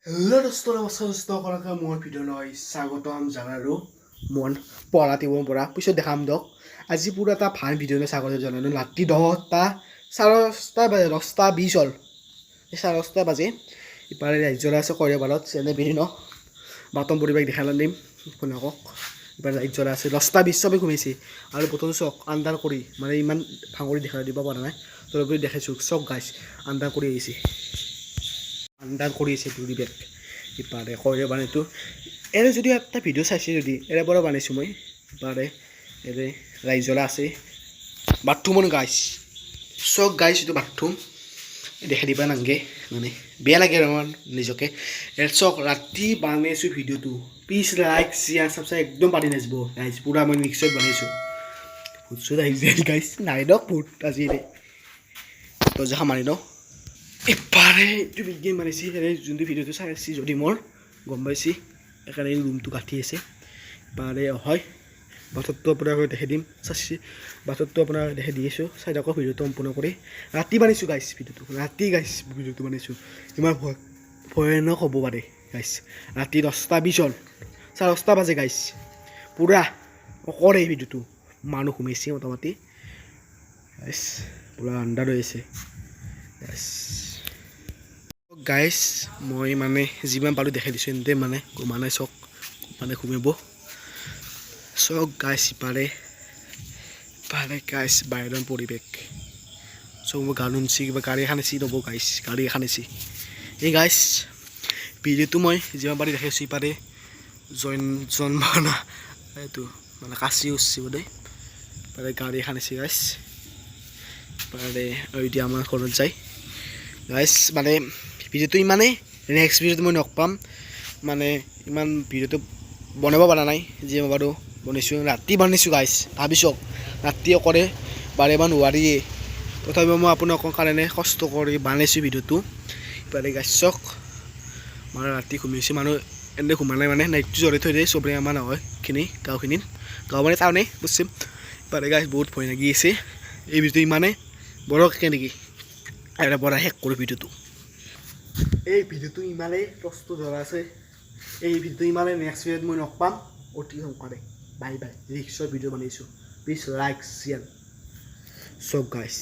hello' দোস্তৰ নমস্কাৰ কৰাকৈ মোৰ ভিডিঅ'লৈ স্বাগতম জনালোঁ মন পঢ়া টিমৰ পৰা পিছত দেখাম দিয়ক আজি পুৰা এটা ভাল ভিডিঅ'লৈ স্বাগতম জনালোঁ ৰাতি 10টা 10:20 হ'ল 10:30 বাজে ইপাৰে ৰাজ্যলৈ আছে কয়বাৰত যেনে বিভিন্ন বাতম পৰিৱেশ দেখাই দিম আপোনালোকক ইপাৰে ৰাজ্যলৈ আছে 10:20 চবে ঘুমাইছে আৰু বতৰটো চক আন্ধাৰ কৰি মানে ইমান ভাঙৰি দেখাই দিব পৰা নাই তথাপি দেখাইছোঁ চক গাইছ আন্ধাৰ কৰি আহিছে আন্ধাৰ কৰি আছে পৰিৱেশ ইপাৰে কয়ৰে বানাইতো এনে যদি এটা ভিডিঅ' চাইছে যদি এৰে পৰা বানাইছোঁ মই ইপাৰে এৰে ৰাইজলা আছে বাথৰুমত গাইছ চক গাইছ এইটো বাথৰুম দেখাই দিবা নাংগে মানে বেয়া লাগে আৰু আমাৰ নিজকে চক ৰাতি বানাইছোঁ ভিডিঅ'টো প্লিজ লাইক শ্বেয়াৰ ছাবস্ক্ৰাইব একদম পাতি নাযাব গাইছ পুৰা মই মিক্সত বনাইছোঁ ভূত আহি যায় গাইছ নাই দক ভূত আজিৰে তো যাহা মাৰি ন ইপাৰে এইটো বিজ্ঞান মানিছে যোনটো ভিডিঅ'টো চাই আছে যদি মোৰ গম পাইছে সেইকাৰণে ৰুমটো কাটি আছে ইপাৰে হয় বাথৰটো আপোনাক দেখাই দিম চাইছে বাথৰটো আপোনাক দেখাই দি আছোঁ চাই থাকক ভিডিঅ'টো সম্পূৰ্ণ কৰি ৰাতি বানিছোঁ গাইছ ভিডিঅ'টো ৰাতি গাইছ ভিডিঅ'টো বানিছোঁ ইমান ভয়ানক হ'ব পাৰে গাইছ ৰাতি 10:20 হ'ল 10:30 বাজে গাইছ পূৰা কৰে ভিডিঅ'টো মানুহ সোমাইছে মোটামুটি গাইছ পূৰা আন্ধাৰ হৈ আছে গাইছ মই মানে যিমান পাৰোঁ দেখাই দিছোঁ এনে মানে চক মানে ঘুমিব চক গাইছ ইপাৰে গাইছ বাহিৰৰ পৰিৱেশ চব মই গান শুনিছে কিবা গাড়ী এখন আছি নব গাইছ গাড়ী এখন আছি এই গাইছ ভিডিঅ'টো মই যিমান পাৰি দেখাইছোঁ ইপাৰে জন্মনা এইটো মানে কাচি উঠছি বোলে ইপাৰে গাড়ী এখন আছি গাইছ ইপাৰে এতিয়া আমাৰ ঘৰত যায় গাইছ মানে ভিডিঅ'টো ইমানেই নেক্সট ভিডিঅ'টো মই লগ পাম মানে ইমান ভিডিঅ'টো বনাব পৰা নাই যি মই বাৰু বনাইছোঁ ৰাতি বনাইছোঁ গাইছ ভাবিছোঁ ৰাতিয়ে কৰে বাৰে বাৰ নোৱাৰিয়ে তথাপিও মই আপোনালোকৰ কাৰণে কষ্ট কৰি বনাইছোঁ ভিডিঅ'টো ইপাৰে গাইছ চক মানে ৰাতি ঘুমিছে মানুহ এনে ঘুমা নাই মানে নাইটটো জ্বলাই থৈ দিয়ে চবৰে আমাৰ নহয়খিনি গাঁওখিনিত গাঁও মানে টাউনে বুজিম ইপাৰে গাইছ বহুত ভয় লাগি আছে এই ভিডিঅ'টো ইমানেই বৰকৈ নেকি এৰে পৰা শেষ কৰোঁ ভিডিঅ'টো এই ভিডিঅ'টো ইমানেই প্ৰস্তুত হৈ আছে এই ভিডিঅ'টো ইমানেই নেক্সট ভিডিঅ'ত মই লগ পাম অতি সোনকালে বাই বাই ৰিক্সৰ ভিডিঅ' বনাইছোঁ প্লিজ লাইক শ্বেয়াৰ চব গাইছ